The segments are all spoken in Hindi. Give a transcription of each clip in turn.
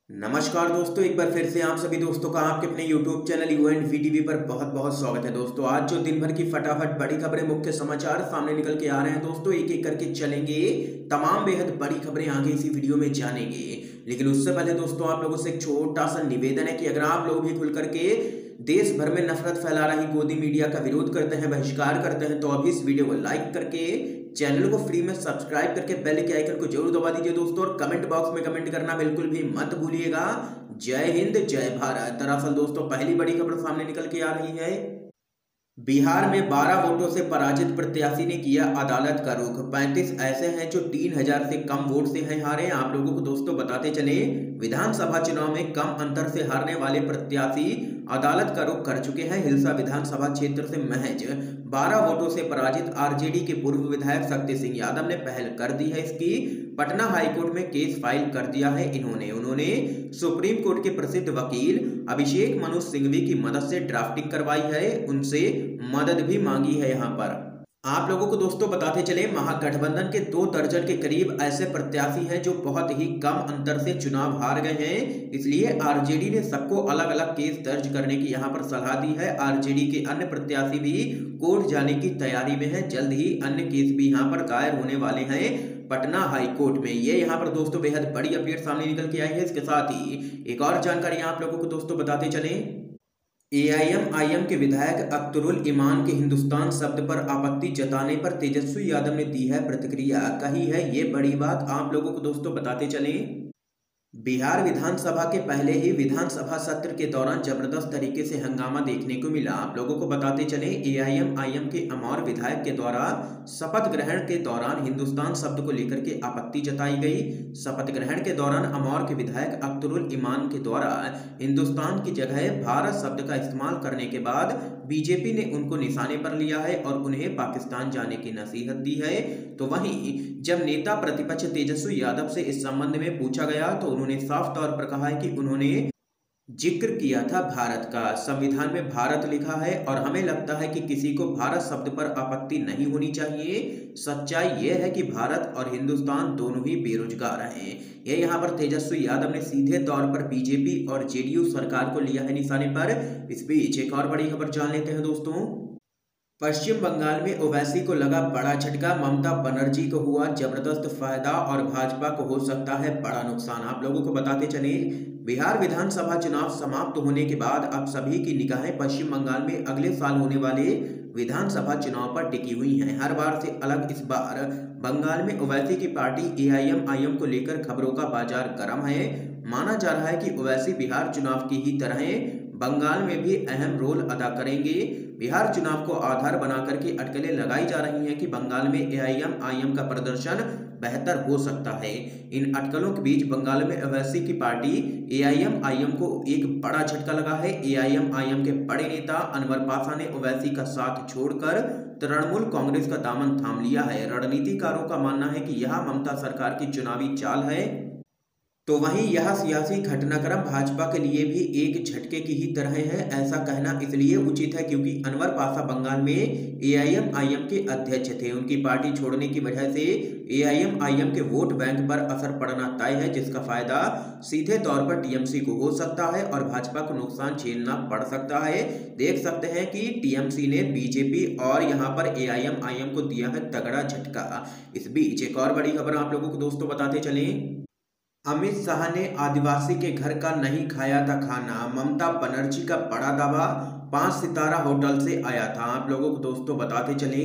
नमस्कार दोस्तों, एक बार फिर से आप सभी दोस्तों का आपके अपने YouTube चैनल UNV टीवी पर बहुत बहुत स्वागत है। दोस्तों आज जो दिन भर की फटाफट बड़ी खबरें, मुख्य समाचार सामने निकल के आ रहे हैं दोस्तों, एक एक करके चलेंगे। तमाम बेहद बड़ी खबरें आगे इसी वीडियो में जानेंगे। लेकिन उससे पहले दोस्तों आप लोगों से एक छोटा सा निवेदन है कि अगर आप लोग भी खुल करके देश भर में नफरत फैला रही गोदी मीडिया का विरोध करते हैं, बहिष्कार करते हैं, तो अभी इस वीडियो को लाइक करके चैनल को फ्री में सब्सक्राइब करके बेल के आइकन को जरूर दबा दीजिए दोस्तों, और कमेंट बॉक्स में कमेंट करना बिल्कुल भी मत भूलिएगा। जय हिंद जय भारत। दरअसल दोस्तों पहली बड़ी खबर सामने निकल के आ रही है। बिहार में 12 वोटों से पराजित प्रत्याशी ने किया अदालत का रुख। 35 ऐसे हैं जो 3000 से कम वोट से हैं हारे। आप लोगों को दोस्तों बताते चले, विधानसभा चुनाव में कम अंतर से हारने वाले प्रत्याशी अदालत का रुख कर चुके हैं। हिलसा विधानसभा क्षेत्र से महज 12 वोटों से पराजित आरजेडी के पूर्व विधायक शक्ति सिंह यादव ने पहल कर दी है इसकी। पटना हाईकोर्ट में केस फाइल कर दिया है उन्होंने सुप्रीम कोर्ट के प्रसिद्ध वकील अभिषेक मनु सिंघवी की मदद से ड्राफ्टिंग करवाई है, उनसे मदद भी मांगी है। यहाँ पर आप लोगों को दोस्तों बताते चले, महागठबंधन के 2 दर्जन के करीब ऐसे प्रत्याशी हैं जो बहुत ही कम अंतर से चुनाव हार गए हैं। इसलिए आरजेडी ने सबको अलग अलग केस दर्ज करने की यहाँ पर सलाह दी है। आरजेडी के अन्य प्रत्याशी भी कोर्ट जाने की तैयारी में है। जल्द ही अन्य केस भी यहाँ पर दायर होने वाले हैं पटना हाई कोर्ट में। ये यहाँ पर दोस्तों बेहद बड़ी अपडेट सामने निकल के आई है। इसके साथ ही एक और जानकारी आप लोगों को दोस्तों बताते चले, एआईएमआईएम के विधायक अख्तरुल इमान के हिंदुस्तान शब्द पर आपत्ति जताने पर तेजस्वी यादव ने दी है प्रतिक्रिया। कही है ये बड़ी बात। आप लोगों को दोस्तों बताते चले, बिहार विधानसभा के पहले ही विधानसभा सत्र के दौरान जबरदस्त तरीके से हंगामा देखने को मिला। आप लोगों को बताते चले, एआईएमआईएम के अमौर विधायक के द्वारा शपथ ग्रहण के दौरान हिंदुस्तान शब्द को लेकर के आपत्ति जताई गई। शपथ ग्रहण के दौरान अमौर के विधायक अख्तरुल इमान के द्वारा हिंदुस्तान की जगह भारत शब्द का इस्तेमाल करने के बाद बीजेपी ने उनको निशाने पर लिया है और उन्हें पाकिस्तान जाने की नसीहत दी है। तो वहीं जब नेता प्रतिपक्ष तेजस्वी यादव से इस संबंध में पूछा गया तो उन्होंने साफ तौर पर कहा है कि उन्होंने जिक्र किया था भारत का। संविधान में भारत लिखा है और हमें लगता है कि किसी को भारत शब्द पर आपत्ति नहीं होनी चाहिए। सच्चाई यह है कि भारत और हिंदुस्तान दोनों ही बेरोजगार हैं। ये यहाँ पर तेजस्वी यादव ने सीधे तौर पर बीजेपी और जेडीयू सरकार को लिया है निशाने पर। इस बीच एक और बड़ी खबर जान लेते हैं दोस्तों। पश्चिम बंगाल में ओवैसी को लगा बड़ा झटका। ममता बनर्जी को हुआ जबरदस्त फायदा और भाजपा को हो सकता है बड़ा नुकसान। आप लोगों को बताते चले, बिहार विधानसभा चुनाव समाप्त होने के बाद अब सभी की निगाहें पश्चिम बंगाल में अगले साल होने वाले विधानसभा चुनाव पर टिकी हुई हैं। हर बार से अलग इस बार बंगाल में ओवैसी की पार्टी एआईएमआईएम को लेकर खबरों का बाजार गर्म है। माना जा रहा है कि ओवैसी बिहार चुनाव की ही तरह बंगाल में भी अहम रोल अदा करेंगे। बिहार चुनाव को आधार बनाकर के अटकलें लगाई जा रही हैं कि बंगाल में एआईएमआईएम का प्रदर्शन बेहतर हो सकता है। इन अटकलों के बीच बंगाल में ओवैसी की पार्टी एआईएमआईएम को एक बड़ा झटका लगा है। एआईएमआईएम के बड़े नेता अनवर पाशा ने ओवैसी का साथ छोड़कर तृणमूल कांग्रेस का दामन थाम लिया है। रणनीतिकारों का मानना है कि यह ममता सरकार की चुनावी चाल है। तो वहीं यह सियासी घटनाक्रम भाजपा के लिए भी एक झटके की ही तरह है। ऐसा कहना इसलिए उचित है क्योंकि अनवर पाशा बंगाल में एआईएमआईएम के अध्यक्ष थे। उनकी पार्टी छोड़ने की वजह से एआईएमआईएम के वोट बैंक पर असर पड़ना तय है, जिसका फायदा सीधे तौर पर टीएमसी को हो सकता है और भाजपा को नुकसान झेलना पड़ सकता है। देख सकते हैं कि टीएमसी ने बीजेपी और यहाँ पर एआईएमआईएम को दिया है तगड़ा झटका। इस बीच एक और बड़ी खबर आप लोगों को दोस्तों बताते चलें, अमित शाह ने आदिवासी के घर का नहीं खाया था खाना। ममता बनर्जी का बड़ा दावा 5 सितारा होटल से आया था। आप लोगों को दोस्तों बताते चले,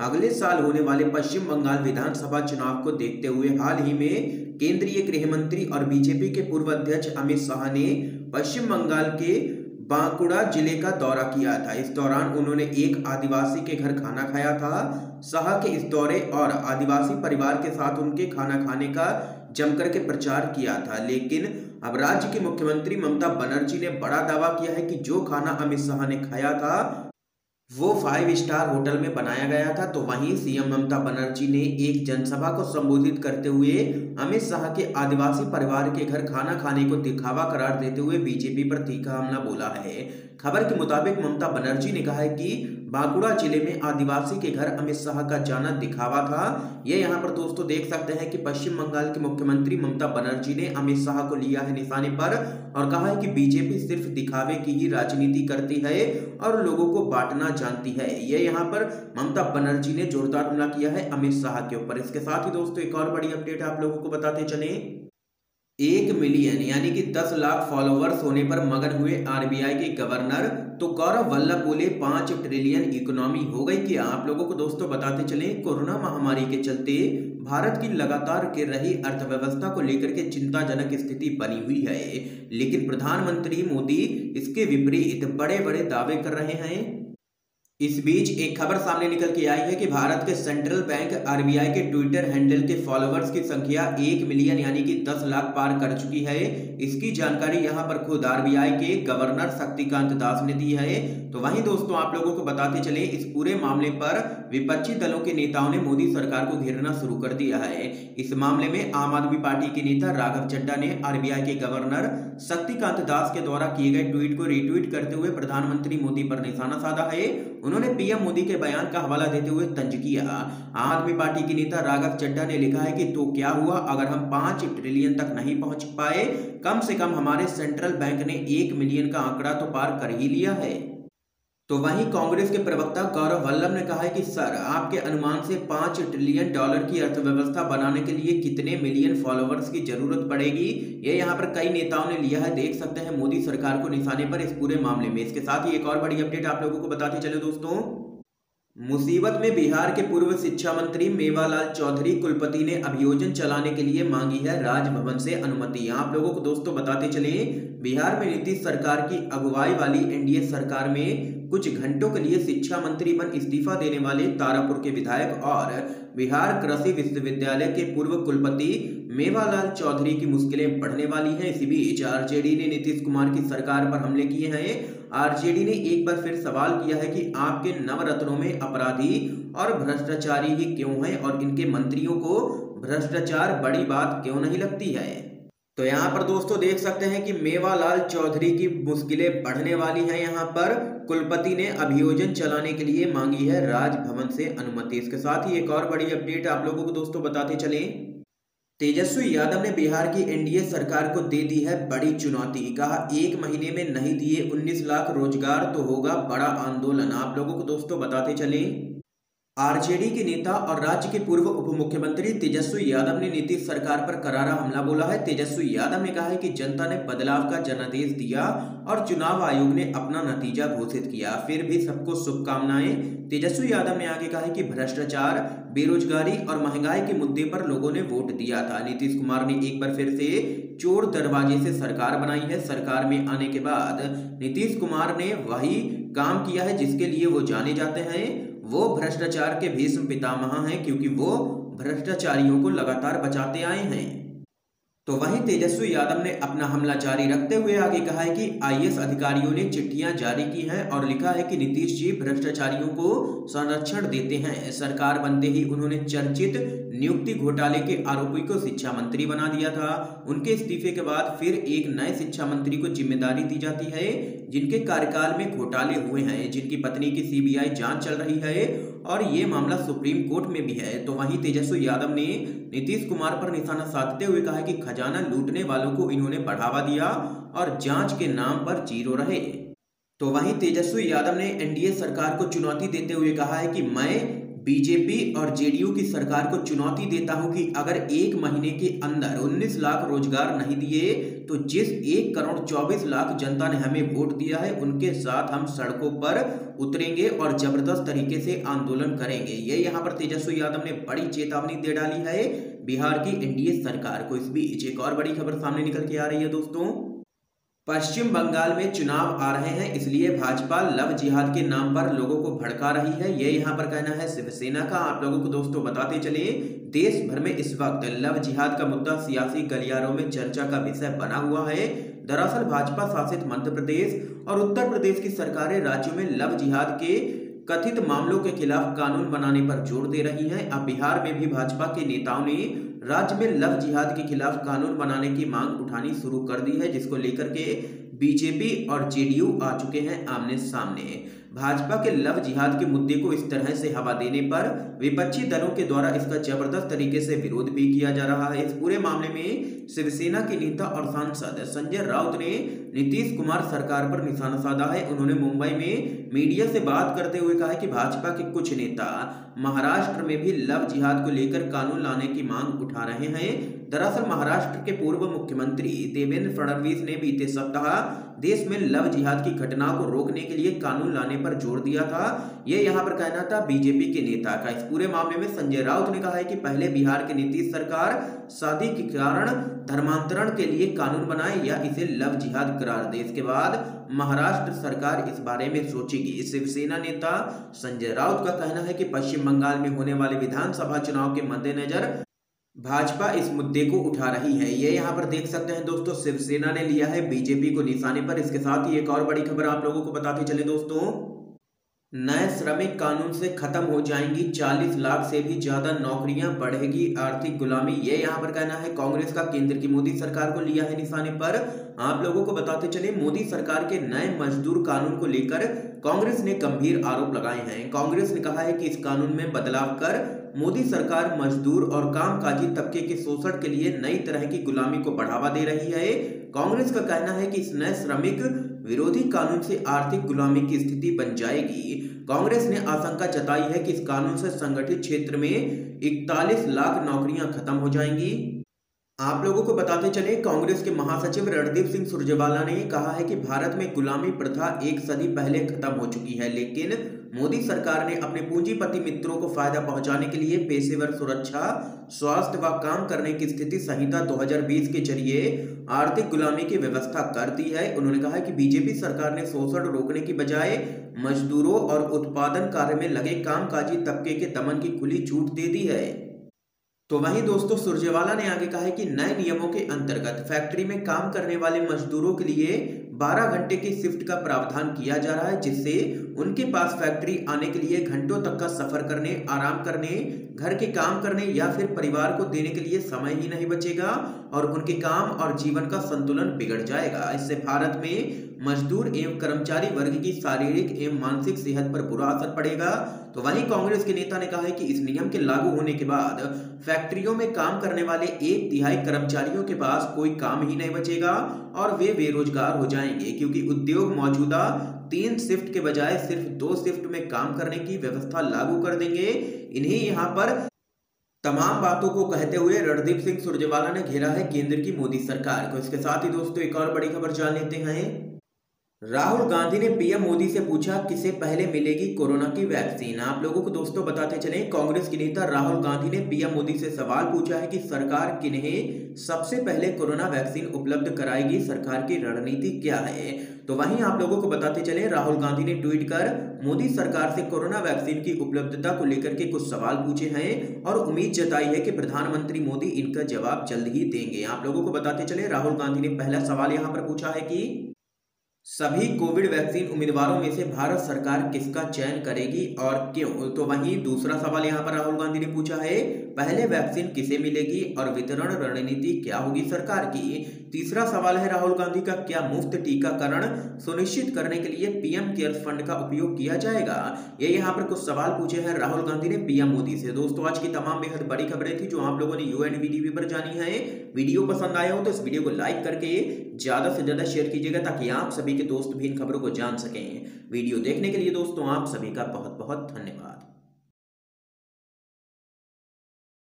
अगले साल होने वाले पश्चिम बंगाल विधानसभा चुनाव को देखते हुए हाल ही में केंद्रीय गृह मंत्री और बीजेपी के पूर्व अध्यक्ष अमित शाह ने पश्चिम बंगाल के बांकुड़ा जिले का दौरा किया था। इस दौरान उन्होंने एक आदिवासी के घर खाना खाया था। शाह के इस दौरे और आदिवासी परिवार के साथ उनके खाना खाने का जमकर के प्रचार किया था। लेकिन अब राज्य की मुख्यमंत्री ममता बनर्जी ने बड़ा दावा किया है कि जो खाना अमित शाह ने खाया था वो 5 स्टार होटल में बनाया गया था। तो वहीं सीएम ममता बनर्जी ने एक जनसभा को संबोधित करते हुए अमित शाह के आदिवासी परिवार के घर खाना खाने को दिखावा करार देते हुए बीजेपी पर तीखा हमला बोला है। खबर के मुताबिक ममता बनर्जी ने कहा है कि बांकुड़ा जिले में आदिवासी के घर अमित शाह का जाना दिखावा था। ये यहाँ पर दोस्तों देख सकते हैं कि पश्चिम बंगाल के मुख्यमंत्री ममता बनर्जी ने अमित शाह को लिया है निशाने पर और कहा है कि बीजेपी सिर्फ दिखावे की ही राजनीति करती है और लोगों को बांटना जानती है। ये यहाँ पर ममता बनर्जी ने जोरदार हमला किया है अमित शाह के ऊपर। इसके साथ ही दोस्तों एक और बड़ी अपडेट आप लोगों को बताते चले। 1 मिलियन यानी कि 10 लाख फॉलोवर्स होने पर मगन हुए आरबीआई के गवर्नर। तो गौरव वल्लभ बोले 5 ट्रिलियन इकोनॉमी हो गई। कि आप लोगों को दोस्तों बताते चले, कोरोना महामारी के चलते भारत की लगातार गिर रही अर्थव्यवस्था को लेकर के चिंताजनक स्थिति बनी हुई है, लेकिन प्रधानमंत्री मोदी इसके विपरीत बड़े बड़े दावे कर रहे हैं। इस बीच एक खबर सामने निकल के आई है कि भारत के सेंट्रल बैंक आरबीआई के ट्विटर हैंडल के फॉलोअर्स की संख्या 1 मिलियन यानी कि 10 लाख पार कर चुकी है। इसकी जानकारी यहां पर खुद आरबीआई के गवर्नर शक्तिकांत दास ने दी है। तो वहीं दोस्तों आप लोगों को बताते चले, इस पूरे मामले पर विपक्षी दलों के नेताओं ने मोदी सरकार को घेरना शुरू कर दिया है। इस मामले में आम आदमी पार्टी के नेता राघव चड्ढा ने आरबीआई के गवर्नर शक्तिकांत दास के द्वारा किए गए ट्वीट को रीट्वीट करते हुए प्रधानमंत्री मोदी पर निशाना साधा है। उन्होंने पीएम मोदी के बयान का हवाला देते हुए तंज किया। आम आदमी पार्टी के नेता राघव चड्ढा ने लिखा है कि तो क्या हुआ अगर हम 5 ट्रिलियन तक नहीं पहुंच पाए, कम से कम हमारे सेंट्रल बैंक ने 1 मिलियन का आंकड़ा तो पार कर ही लिया है। तो वहीं कांग्रेस के प्रवक्ता गौरव वल्लभ ने कहा है कि सर आपके अनुमान से 5 ट्रिलियन डॉलर की अर्थव्यवस्था बनाने के लिए कितने मिलियन फॉलोअर्स की जरूरत पड़ेगी। ये यहाँ पर कई नेताओं ने लिया है, देख सकते हैं मोदी सरकार को निशाने पर इस पूरे मामले में। इसके साथ ही एक और बड़ी अपडेट आप लोगों को बताते चले दोस्तों, मुसीबत में बिहार के पूर्व शिक्षा मंत्री मेवालाल चौधरी कुलपति ने अभियोजन चलाने के लिए मांगी है राजभवन से अनुमति। आप लोगों को दोस्तों बताते चले, बिहार में नीतीश सरकार की अगुवाई वाली एनडीए सरकार में कुछ घंटों के लिए शिक्षा मंत्री बन इस्तीफा देने वाले तारापुर के विधायक और बिहार कृषि विश्वविद्यालय के पूर्व कुलपति मेवालाल चौधरी की मुश्किलें बढ़ने वाली हैं। इसी बीच आरजेडी ने नीतीश कुमार की सरकार पर हमले किए हैं। आरजेडी ने एक बार फिर सवाल किया है कि आपके नवरत्नों में अपराधी और भ्रष्टाचारी ही क्यों हैं और इनके मंत्रियों को भ्रष्टाचार बड़ी बात क्यों नहीं लगती है। तो यहाँ पर दोस्तों देख सकते हैं कि मेवालाल चौधरी की मुश्किलें बढ़ने वाली हैं। यहाँ पर कुलपति ने अभियोजन चलाने के लिए मांगी है राजभवन से अनुमति। इसके साथ ही एक और बड़ी अपडेट आप लोगों को दोस्तों बताते चले, तेजस्वी यादव ने बिहार की एनडीए सरकार को दे दी है बड़ी चुनौती। कहा 1 महीने में नहीं दिए 19 लाख रोजगार तो होगा बड़ा आंदोलन। आप लोगों को दोस्तों बताते चले, आरजेडी के नेता और राज्य के पूर्व उप मुख्यमंत्री तेजस्वी यादव ने नीतीश सरकार पर करारा हमला बोला है। तेजस्वी यादव ने कहा है कि जनता ने बदलाव का जनादेश दिया और चुनाव आयोग ने अपना नतीजा घोषित किया, फिर भी सबको शुभकामनाएं। तेजस्वी यादव ने आगे कहा है कि भ्रष्टाचार, बेरोजगारी और महंगाई के मुद्दे पर लोगों ने वोट दिया था। नीतीश कुमार ने एक बार फिर से चोर दरवाजे से सरकार बनाई है। सरकार में आने के बाद नीतीश कुमार ने वही काम किया है जिसके लिए वो जाने जाते हैं। वो भ्रष्टाचार के भीष्म पितामह हैं क्योंकि वो भ्रष्टाचारियों को लगातार बचाते आए हैं। तो वहीं तेजस्वी यादव ने अपना हमला जारी रखते हुए आगे कहा है कि आईएएस अधिकारियों ने चिट्ठियां जारी की हैं और लिखा है कि नीतीश जी भ्रष्टाचारियों को संरक्षण देते हैं। सरकार बनते ही उन्होंने चर्चित नियुक्ति घोटाले के आरोपी को शिक्षा मंत्री बना दिया था। उनके इस्तीफे के बाद फिर एक नए शिक्षा मंत्री को जिम्मेदारी दी जाती है जिनके कार्यकाल में घोटाले हुए हैं, जिनकी पत्नी की सीबीआई जांच चल रही है और ये मामला सुप्रीम कोर्ट में भी है। तो वहीं तेजस्वी यादव ने नीतीश कुमार पर निशाना साधते हुए कहा कि खजाना लूटने वालों को इन्होंने बढ़ावा दिया और जांच के नाम पर जीरो रहे। तो वहीं तेजस्वी यादव ने एनडीए सरकार को चुनौती देते हुए कहा है कि मैं बीजेपी और जेडीयू की सरकार को चुनौती देता हूं कि अगर 1 महीने के अंदर 19 लाख रोजगार नहीं दिए तो जिस 1 करोड़ 24 लाख जनता ने हमें वोट दिया है उनके साथ हम सड़कों पर उतरेंगे और जबरदस्त तरीके से आंदोलन करेंगे। ये यहाँ पर तेजस्वी यादव ने बड़ी चेतावनी दे डाली है बिहार की एनडीए सरकार को। इस बीच एक और बड़ी खबर सामने निकल के आ रही है दोस्तों, पश्चिम बंगाल में चुनाव आ रहे हैं इसलिए भाजपा लव जिहाद के नाम पर लोगों को भड़का रही है। ये यहाँ पर कहना है शिवसेना का। आप लोगों को दोस्तों बताते चले, देश भर में इस वक्त लव जिहाद का मुद्दा सियासी गलियारों में चर्चा का विषय बना हुआ है। दरअसल भाजपा शासित मध्य प्रदेश और उत्तर प्रदेश की सरकारें राज्यों में लव जिहाद के कथित मामलों के खिलाफ कानून बनाने पर जोर दे रही हैं। अब बिहार में भी भाजपा के नेताओं ने राज्य में लव जिहाद के खिलाफ कानून बनाने की मांग उठानी शुरू कर दी है, जिसको लेकर के बीजेपी और जेडीयू आ चुके हैं आमने सामने। भाजपा के लव जिहाद के मुद्दे को इस तरह से हवा देने पर विपक्षी दलों के द्वारा इसका जबरदस्त तरीके से विरोध भी किया जा रहा है। इस पूरे मामले में शिवसेना के नेता और सांसद संजय राउत ने नीतीश कुमार सरकार पर निशाना साधा है। उन्होंने मुंबई में मीडिया से बात करते हुए कहा है कि भाजपा के कुछ नेता महाराष्ट्र में भी लव जिहाद को लेकर कानून लाने की मांग उठा रहे हैं। दरअसल महाराष्ट्र के पूर्व मुख्यमंत्री देवेंद्र फडणवीस ने बीते सप्ताह देश में लव जिहाद की घटना को रोकने के लिए कानून लाने पर जोर दिया था। ये यहाँ पर कहना था बीजेपी के नेता का। इस पूरे मामले में संजय राउत ने कहा है कि पहले बिहार की नीतीश सरकार शादी के कारण धर्मांतरण के लिए कानून बनाए या इसे लव जिहाद करार दे, इसके बाद महाराष्ट्र सरकार इस बारे में सोचेगी। शिवसेना नेता संजय राउत का कहना है कि पश्चिम बंगाल में होने वाले विधानसभा चुनाव के मद्देनजर भाजपा इस मुद्दे को उठा रही है। ये यहाँ पर देख सकते हैं दोस्तों, शिवसेना ने लिया है बीजेपी को निशाने पर। इसके साथ ही एक और बड़ी खबर आप लोगों को बताते चले दोस्तों, नए श्रमिक कानून से खत्म हो जाएंगी 40 लाख से भी ज्यादा नौकरियां, बढ़ेगी आर्थिक गुलामी। ये यहाँ पर कहना है कांग्रेस का। केंद्र की मोदी सरकार को लिया है निशाने पर। आप लोगों को बताते चले, मोदी सरकार के नए मजदूर कानून को लेकर कांग्रेस ने गंभीर आरोप लगाए हैं। कांग्रेस ने कहा है कि इस कानून में बदलाव कर मोदी सरकार मजदूर और कामकाजी तबके के शोषण के लिए नई तरह की गुलामी को बढ़ावा दे रही है। कांग्रेस का कहना है कि इस नए श्रमिक विरोधी कानून से आर्थिक गुलामी की स्थिति बन जाएगी। कांग्रेस ने आशंका जताई है कि इस कानून से संगठित क्षेत्र में 41 लाख नौकरियां खत्म हो जाएंगी। आप लोगों को बताते चले, कांग्रेस के महासचिव रणदीप सिंह सुरजेवाला ने कहा है कि भारत में गुलामी प्रथा एक सदी पहले खत्म हो चुकी है, लेकिन मोदी सरकार ने अपने पूंजीपति मित्रों को फायदा पहुंचाने के लिए पेशेवर सुरक्षा, स्वास्थ्य व काम करने की स्थिति संहिता 2020 के जरिए आर्थिक गुलामी की व्यवस्था कर दी है। उन्होंने कहा कि बीजेपी सरकार ने शोषण रोकने की बजाय मजदूरों और उत्पादन कार्य में लगे कामकाजी तबके के दमन की खुली छूट दे दी है। तो वहीं दोस्तों, सुरजेवाला ने आगे कहा है कि नए नियमों के अंतर्गत फैक्ट्री में काम करने वाले मजदूरों के लिए 12 घंटे की शिफ्ट का प्रावधान किया जा रहा है, जिससे उनके पास फैक्ट्री आने के लिए घंटों तक का सफर करने, आराम करने, घर के काम करने या फिर परिवार को देने के लिए समय ही नहीं बचेगा और उनके काम और जीवन का संतुलन बिगड़ जाएगा। इससे भारत में मजदूर एवं कर्मचारी वर्ग की शारीरिक एवं मानसिक सेहत पर बुरा असर पड़ेगा। तो वहीं कांग्रेस के नेता ने कहा है कि इस नियम के लागू होने के बाद फैक्ट्रियों में काम करने वाले 1/3 कर्मचारियों के पास कोई काम ही नहीं बचेगा और वे बेरोजगार हो जाएंगे, क्योंकि उद्योग मौजूदा 3 शिफ्ट के बजाय सिर्फ 2 शिफ्ट में काम करने की व्यवस्था लागू कर देंगे। इन्हीं यहाँ पर तमाम बातों को कहते हुए रणदीप सिंह सुरजेवाला ने घेरा है केंद्र की मोदी सरकार को। इसके साथ ही दोस्तों, एक और बड़ी खबर जान लेते हैं। राहुल गांधी ने पीएम मोदी से पूछा किसे पहले मिलेगी कोरोना की वैक्सीन। आप लोगों को दोस्तों बताते चलें, कांग्रेस के नेता राहुल गांधी ने पीएम मोदी से सवाल पूछा है कि सरकार किन्हें सबसे पहले कोरोना वैक्सीन उपलब्ध कराएगी, सरकार की रणनीति क्या है। तो वहीं आप लोगों को बताते चले, राहुल गांधी ने ट्वीट कर मोदी सरकार से कोरोना वैक्सीन की उपलब्धता को लेकर के कुछ सवाल पूछे हैं और उम्मीद जताई है कि प्रधानमंत्री मोदी इनका जवाब जल्द ही देंगे। आप लोगों को बताते चले, राहुल गांधी ने पहला सवाल यहां पर पूछा है कि सभी कोविड वैक्सीन उम्मीदवारों में से भारत सरकार किसका चयन करेगी और क्यों। तो वहीं दूसरा सवाल यहां पर राहुल गांधी ने पूछा है, पहले वैक्सीन किसे मिलेगी और वितरण रणनीति क्या होगी सरकार की। तीसरा सवाल है राहुल गांधी का, क्या मुफ्त टीकाकरण सुनिश्चित करने के लिए पीएम केयर्स फंड का उपयोग किया जाएगा। ये यहाँ पर कुछ सवाल पूछे हैं राहुल गांधी ने पीएम मोदी से। दोस्तों, आज की तमाम बेहद बड़ी खबरें थी जो आप लोगों ने यूएनवी टीवी पर जानी है। वीडियो पसंद आया हो तो इस वीडियो को लाइक करके ज्यादा से ज्यादा शेयर कीजिएगा ताकि आप सभी के दोस्त भी इन खबरों को जान सकें। वीडियो देखने के लिए दोस्तों आप सभी का बहुत बहुत धन्यवाद।